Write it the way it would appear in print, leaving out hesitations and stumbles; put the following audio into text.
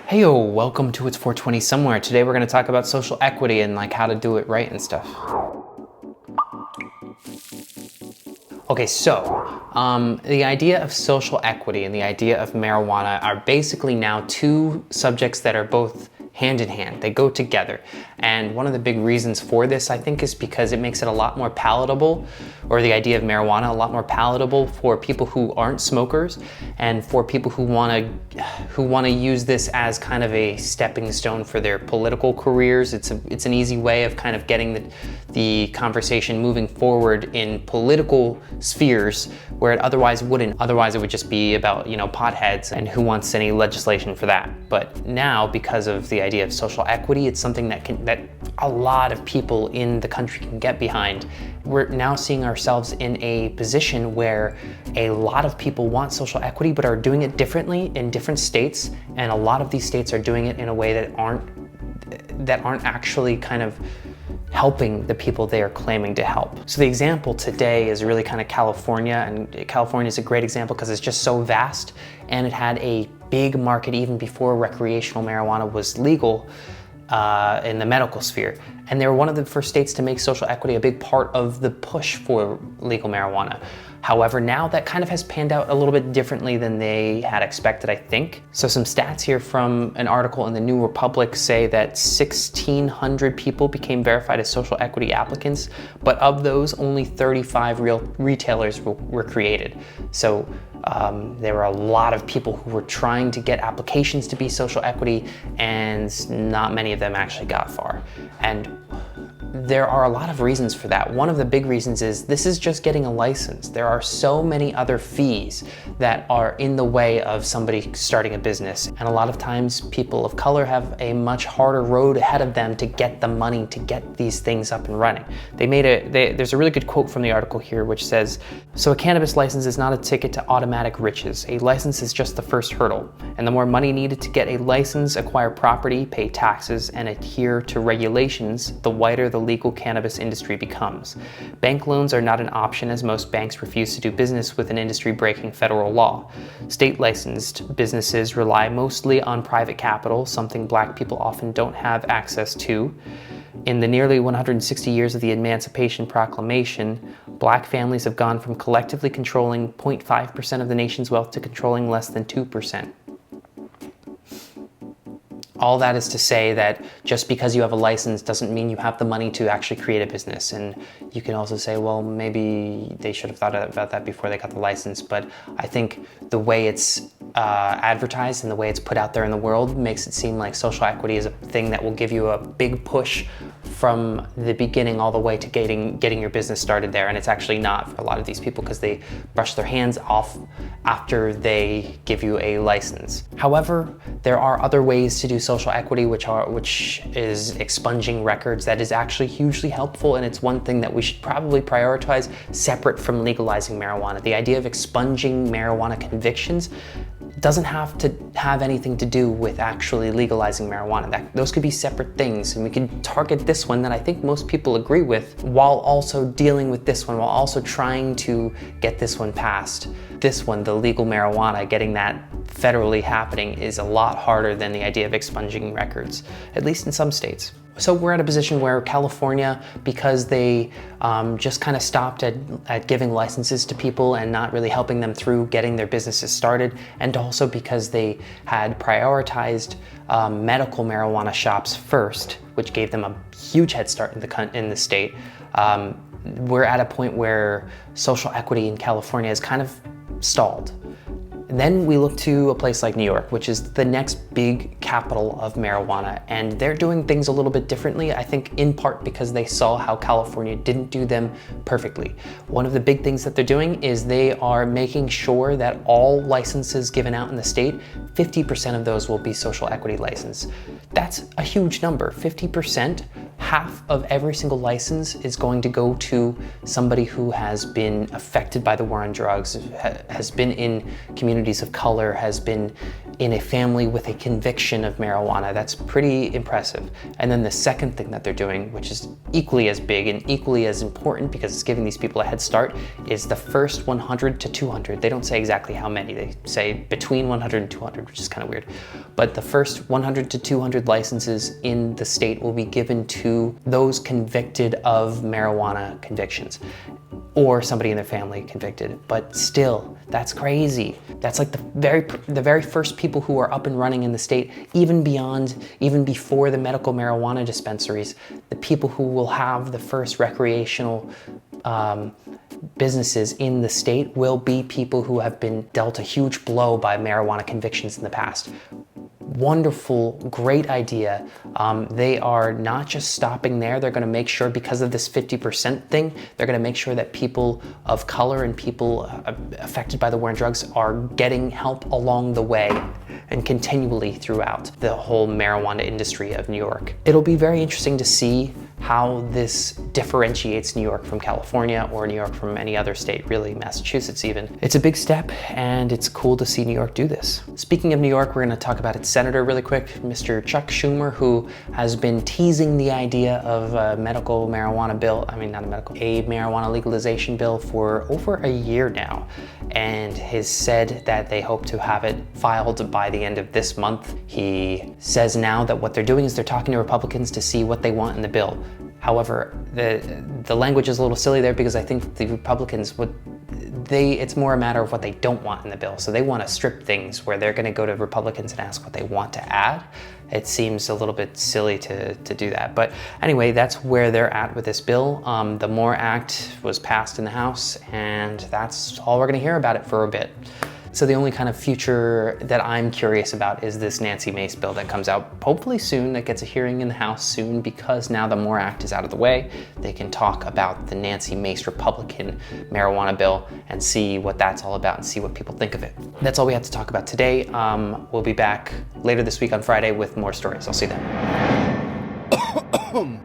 Hey yo, welcome to It's 420 Somewhere. Today we're going to talk about social equity and like how to do it right and stuff. Okay, so the idea of social equity and the idea of marijuana are basically now two subjects that are both hand in hand. They go together. And one of the big reasons for this, I think, is because it makes it a lot more palatable, or the idea of marijuana a lot more palatable for people who aren't smokers and for people who want to use this as kind of a stepping stone for their political careers. It's an easy way of kind of getting the conversation moving forward in political spheres where it otherwise wouldn't. Otherwise it would just be about, potheads, and who wants any legislation for that. But now, because of the idea of social equity, it's something that a lot of people in the country can get behind. We're now seeing ourselves in a position where a lot of people want social equity but are doing it differently in different states, and a lot of these states are doing it in a way that aren't actually kind of helping the people they are claiming to help. So the example today is really kind of California, and California is a great example because it's just so vast and it had a big market even before recreational marijuana was legal in the medical sphere. And they were one of the first states to make social equity a big part of the push for legal marijuana. However, now that kind of has panned out a little bit differently than they had expected, I think. So some stats here from an article in the New Republic say that 1,600 people became verified as social equity applicants, but of those, only 35 real retailers were created. So there were a lot of people who were trying to get applications to be social equity, and not many of them actually got far. And there are a lot of reasons for that. One of the big reasons is this is just getting a license. There are so many other fees that are in the way of somebody starting a business. And a lot of times people of color have a much harder road ahead of them to get the money to get these things up and running. There's a really good quote from the article here which says, "So a cannabis license is not a ticket to automatic riches. A license is just the first hurdle. And the more money needed to get a license, acquire property, pay taxes, and adhere to regulations, the wider the legal cannabis industry becomes. Bank loans are not an option as most banks refuse to do business with an industry breaking federal law. State licensed businesses rely mostly on private capital, something Black people often don't have access to. In the nearly 160 years of the Emancipation Proclamation, Black families have gone from collectively controlling 0.5% of the nation's wealth to controlling less than 2%. All that is to say that just because you have a license doesn't mean you have the money to actually create a business. And you can also say, well, maybe they should have thought about that before they got the license. But I think the way it's advertised and the way it's put out there in the world makes it seem like social equity is a thing that will give you a big push from the beginning all the way to getting your business started there. And it's actually not for a lot of these people because they brush their hands off after they give you a license. However, there are other ways to do social equity, which is expunging records. That is actually hugely helpful, and it's one thing that we should probably prioritize separate from legalizing marijuana. The idea of expunging marijuana convictions doesn't have to have anything to do with actually legalizing marijuana. Those could be separate things, and we could target this one that I think most people agree with while also dealing with this one, while also trying to get this one passed. This one, the legal marijuana, getting that federally happening is a lot harder than the idea of expunging records, at least in some states. So we're at a position where California, because they just kind of stopped at giving licenses to people and not really helping them through getting their businesses started, and also because they had prioritized medical marijuana shops first, which gave them a huge head start in the state, we're at a point where social equity in California is kind of stalled. And then we look to a place like New York, which is the next big capital of marijuana, and they're doing things a little bit differently, I think in part because they saw how California didn't do them perfectly. One of the big things that they're doing is they are making sure that all licenses given out in the state, 50% of those will be social equity licenses. That's a huge number, 50%. half of every single license is going to go to somebody who has been affected by the war on drugs, has been in communities of color, has been in a family with a conviction of marijuana. That's pretty impressive. And then the second thing that they're doing, which is equally as big and equally as important because it's giving these people a head start, is the first 100 to 200. They don't say exactly how many. They say between 100 and 200, which is kind of weird. But the first 100 to 200 licenses in the state will be given to those convicted of marijuana convictions, or somebody in their family convicted. But still, that's crazy. That's like the very first people who are up and running in the state, even before the medical marijuana dispensaries, the people who will have the first recreational businesses in the state will be people who have been dealt a huge blow by marijuana convictions in the past. Wonderful, great idea. They are not just stopping there. They're going to make sure, because of this 50% thing, they're going to make sure that people of color and people affected by the war on drugs are getting help along the way and continually throughout the whole marijuana industry of New York. It'll be very interesting to see how this differentiates New York from California or New York from any other state, really Massachusetts even. It's a big step and it's cool to see New York do this. Speaking of New York, we're gonna talk about its senator really quick, Mr. Chuck Schumer, who has been teasing the idea of a medical marijuana bill, a marijuana legalization bill for over a year now, and has said that they hope to have it filed by the end of this month. He says now that what they're doing is they're talking to Republicans to see what they want in the bill. However, the language is a little silly there because I think the Republicans it's more a matter of what they don't want in the bill. So they want to strip things where they're going to go to Republicans and ask what they want to add. It seems a little bit silly to do that. But anyway, that's where they're at with this bill. The MORE Act was passed in the House, and that's all we're going to hear about it for a bit. So the only kind of future that I'm curious about is this Nancy Mace bill that comes out hopefully soon, that gets a hearing in the House soon, because now the MORE Act is out of the way. They can talk about the Nancy Mace Republican marijuana bill and see what that's all about and see what people think of it. That's all we have to talk about today. We'll be back later this week on Friday with more stories. I'll see you then.